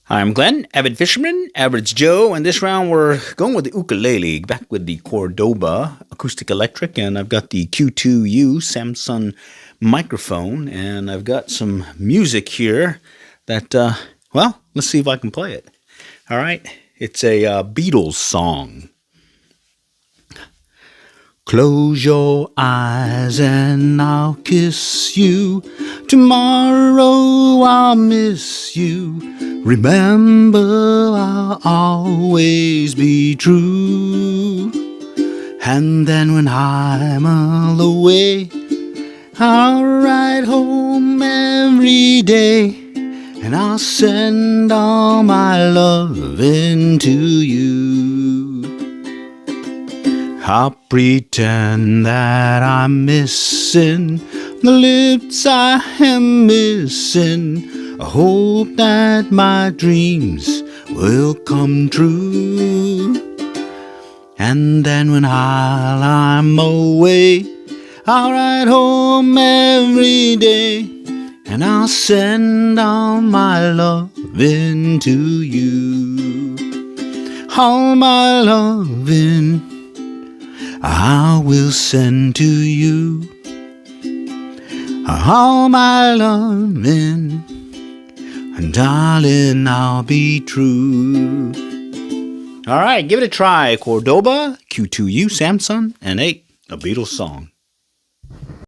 Hi, I'm Glenn, avid fisherman, average Joe, and this round we're going with the ukulele, back with the Cordoba acoustic electric, and I've got the Q2U Samsung microphone, and I've got some music here that, well, let's see if I can play it. All right, it's a Beatles song. Close your eyes and I'll kiss you. Tomorrow I'll miss you. Remember, I'll always be true. And then when I'm all away, I'll ride home every day. And I'll send all my loving to you. I'll pretend that I'm missing the lips I am missing. I hope that my dreams will come true. And then when I'm away, I'll ride home every day. And I'll send all my loving to you. All my loving I will send to you. All my loving, and darling, I'll be true. All right, give it a try. Cordoba, Q2U, Samsung, and a Beatles song.